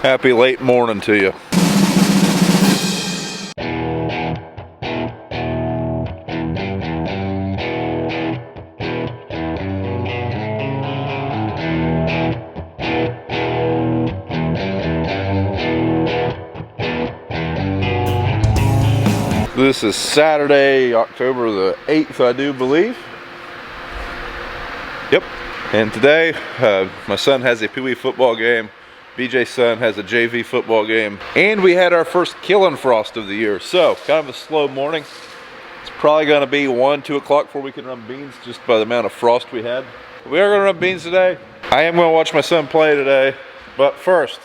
Happy late morning to you. This is Saturday, October the 8th, I do believe. Yep. And today, my son has a Pee Wee football game. BJ's son has a JV football game. And we had our first killing frost of the year. So, kind of a slow morning. It's probably going to be 1, 2 o'clock before we can run beans, just by the amount of frost we had. We are going to run beans today. I am going to watch my son play today. But first,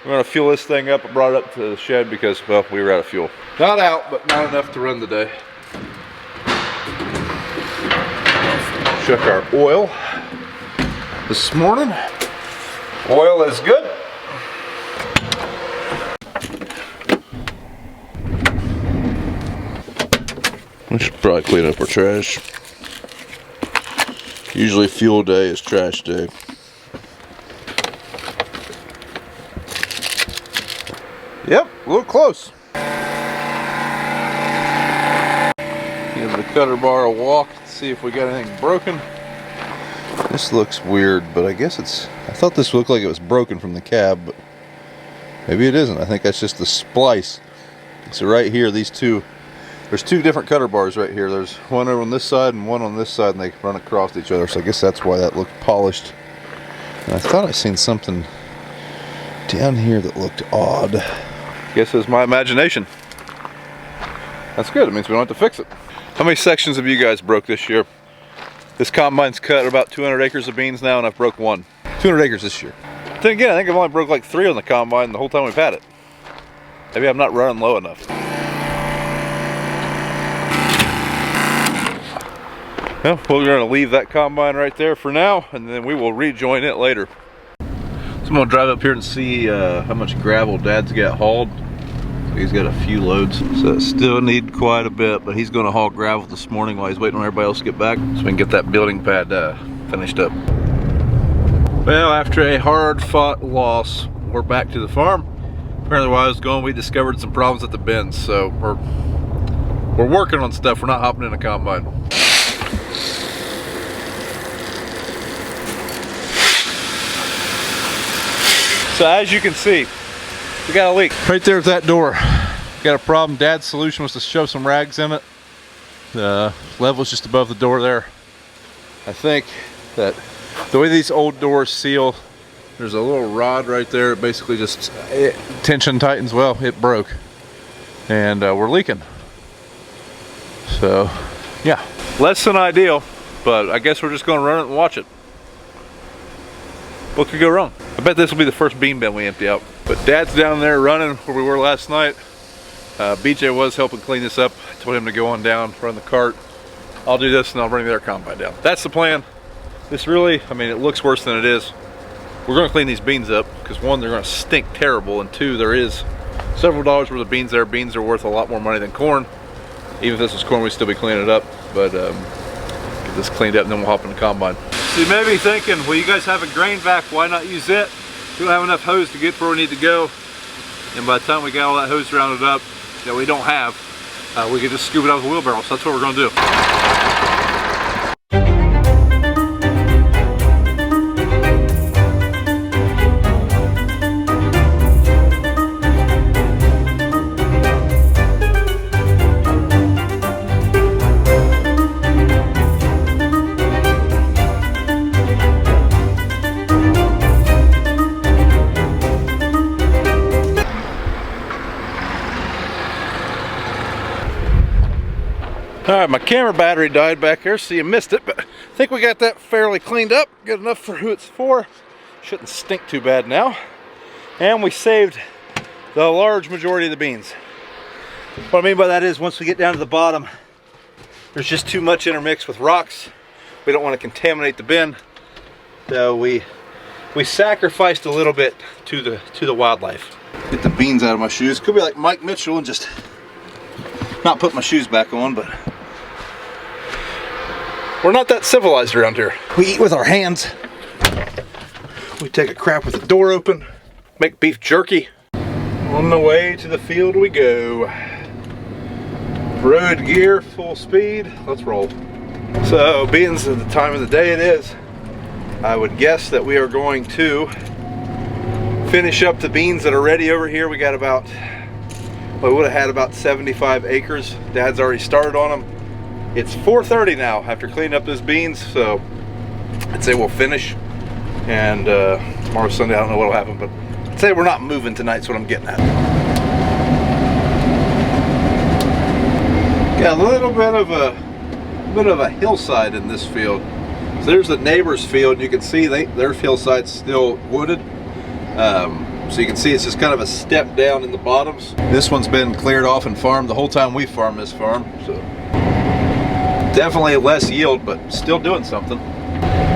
we're going to fuel this thing up. I brought it up to the shed because, well, we were out of fuel. Not out, but not enough to run today. Check our oil this morning. Oil is good. We should probably clean up our trash. Usually fuel day is trash day. Yep, a little close. Give the cutter bar a walk to see if we got anything broken. This looks weird, but I guess I thought this looked like it was broken from the cab, but maybe it isn't. I think that's just the splice. So right here, there's two different cutter bars right here. There's one over on this side and one on this side, and they run across each other. So I guess that's why that looked polished. And I thought I seen something down here that looked odd. Guess it's my imagination. That's good. It means we don't have to fix it. How many sections have you guys broke this year? This combine's cut about 200 acres of beans now, and I've broke one. 200 acres this year. Then again, I think I've only broke like 3 on the combine the whole time we've had it. Maybe I'm not running low enough. Well, we're going to leave that combine right there for now, and then we will rejoin it later. So I'm going to drive up here and see how much gravel Dad's got hauled. He's got a few loads, so still need quite a bit, but he's going to haul gravel this morning while he's waiting on everybody else to get back, so we can get that building pad finished up. Well, after a hard-fought loss, we're back to the farm. Apparently while I was going, we discovered some problems at the bins, so we're working on stuff. We're not hopping in a combine. So as you can see, we got a leak right there at that door. Got a problem. Dad's solution was to shove some rags in it. The level's just above the door there. I think that the way these old doors seal, there's a little rod right there. It basically just tension tightens. Well, it broke, and we're leaking. So, yeah, less than ideal, but I guess we're just going to run it and watch it. What could go wrong? I bet this will be the first bean bin we empty out. But Dad's down there running where we were last night. BJ was helping clean this up. I told him to go on down, run the cart. I'll do this and I'll bring their combine down. That's the plan. This really, I mean, it looks worse than it is. We're going to clean these beans up because 1, they're going to stink terrible, and 2, there is several dollars worth of beans there. Beans are worth a lot more money than corn. Even if this was corn, we'd still be cleaning it up. But get this cleaned up and then we'll hop in the combine. So you may be thinking, well, you guys have a grain vac, why not use it? We don't have enough hose to get to where we need to go. And by the time we got all that hose rounded up that we don't have, we could just scoop it out with a wheelbarrow. So that's what we're going to do. Alright, my camera battery died back there, so you missed it, but I think we got that fairly cleaned up. Good enough for who it's for. Shouldn't stink too bad now. And we saved the large majority of the beans. What I mean by that is, once we get down to the bottom, there's just too much intermixed with rocks. We don't want to contaminate the bin. So we sacrificed a little bit to the wildlife. Get the beans out of my shoes. Could be like Mike Mitchell and just not put my shoes back on, but we're not that civilized around here. We eat with our hands. We take a crap with the door open. make beef jerky. On the way to the field we go. Road gear, full speed, let's roll. So, being the time of the day it is, I would guess that we are going to finish up the beans that are ready over here. We got about, well, we would have had about 75 acres. Dad's already started on them. It's 4:30 now after cleaning up those beans, so I'd say we'll finish. And tomorrow's Sunday, I don't know what'll happen, but I'd say we're not moving tonight's what I'm getting at. Got a little bit of a hillside in this field. So there's the neighbor's field, and you can see their hillside's still wooded. So you can see it's just kind of a step down in the bottoms. This one's been cleared off and farmed the whole time we farmed this farm. So definitely less yield, but still doing something.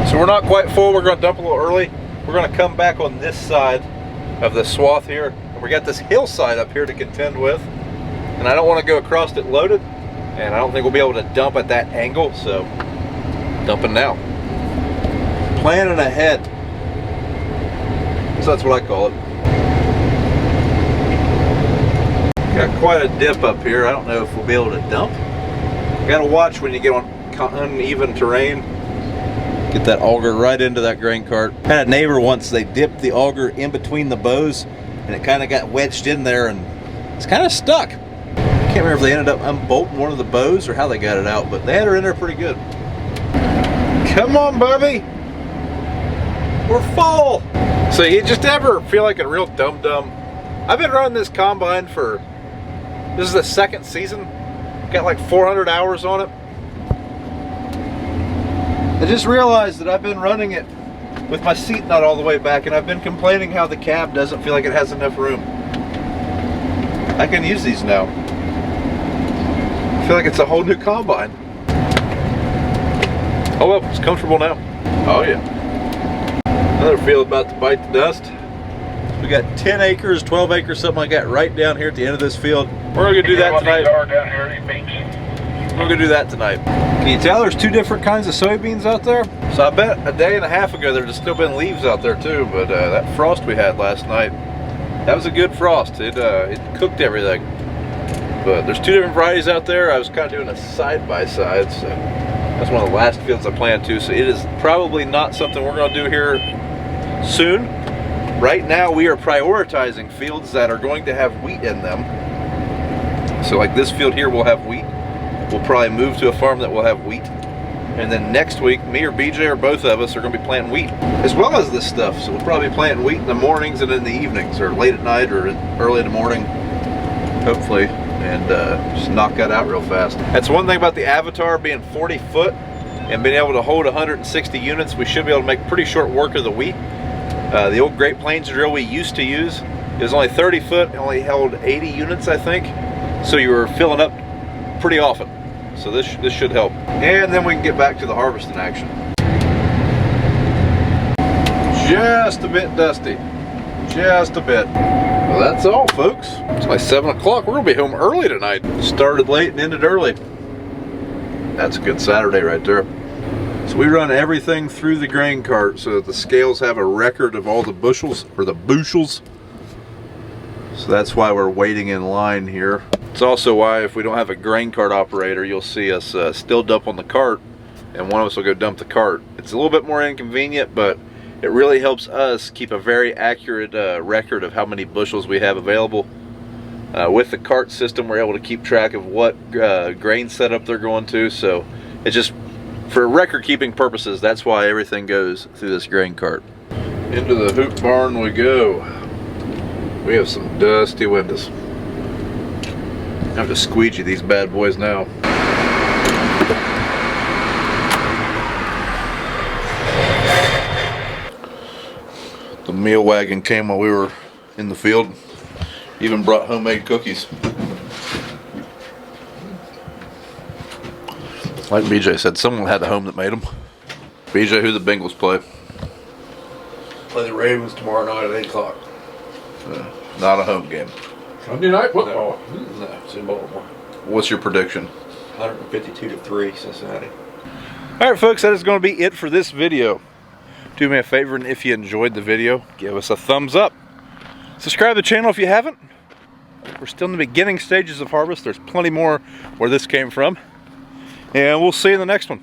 So we're not quite full. We're going to dump a little early. We're going to come back on this side of the swath here. And we got this hillside up here to contend with. And I don't want to go across it loaded. And I don't think we'll be able to dump at that angle. So dumping now. Planning ahead. So that's what I call it. Got quite a dip up here. I don't know if we'll be able to dump. You gotta watch when you get on uneven terrain. Get that auger right into that grain cart. Had a neighbor once, they dipped the auger in between the bows and it kind of got wedged in there and it's kind of stuck. I can't remember if they ended up unbolting one of the bows or how they got it out, but they had her in there pretty good. Come on, Bubby. We're full. So you just ever feel like a real dum-dum? I've been running this combine this is the second season. Got like 400 hours on it. I just realized that I've been running it with my seat not all the way back, and I've been complaining how the cab doesn't feel like it has enough room. I can use these now. I feel like it's a whole new combine. Oh well, it's comfortable now. Oh yeah. Another field about to bite the dust. We got 10 acres, 12 acres, something like that, right down here at the end of this field. We're gonna do that tonight. We're gonna do that tonight. Can you tell there's two different kinds of soybeans out there? So I bet a day and a half ago there'd still been leaves out there too, but that frost we had last night, that was a good frost. It cooked everything. But there's two different varieties out there. I was kind of doing a side-by-side, so that's one of the last fields I plan to. So it is probably not something we're gonna do here soon. Right now we are prioritizing fields that are going to have wheat in them. So like this field here will have wheat. We'll probably move to a farm that will have wheat. And then next week, me or BJ or both of us are going to be planting wheat, as well as this stuff. So we'll probably be planting wheat in the mornings and in the evenings, or late at night or early in the morning, hopefully, and just knock that out real fast. That's one thing about the Avatar being 40 foot and being able to hold 160 units. We should be able to make pretty short work of the wheat. The old Great Plains drill we used to use, it was only 30 foot, and only held 80 units, I think. So you were filling up pretty often. So this should help. And then we can get back to the harvesting action. Just a bit dusty. Just a bit. Well, that's all, folks. It's like 7 o'clock. We're gonna be home early tonight. Started late and ended early. That's a good Saturday right there. So we run everything through the grain cart so that the scales have a record of all the bushels, or the bushels. So that's why we're waiting in line here. It's also why if we don't have a grain cart operator, you'll see us still dump on the cart, and one of us will go dump the cart. It's a little bit more inconvenient, but it really helps us keep a very accurate record of how many bushels we have available. With the cart system, we're able to keep track of what grain setup they're going to, so it's just, for record keeping purposes, that's why everything goes through this grain cart. Into the hoop barn we go. We have some dusty windows. I have to squeegee these bad boys now. The meal wagon came while we were in the field. Even brought homemade cookies. Like BJ said, someone had a home that made them. BJ, who the Bengals play? Play the Ravens tomorrow night at 8 o'clock. Not a home game. Sunday night football. No, it's in Baltimore. What's your prediction? 152-3 Cincinnati. Alright folks, that is going to be it for this video. Do me a favor, and if you enjoyed the video, give us a thumbs up. Subscribe to the channel if you haven't. We're still in the beginning stages of harvest. There's plenty more where this came from. And we'll see you in the next one.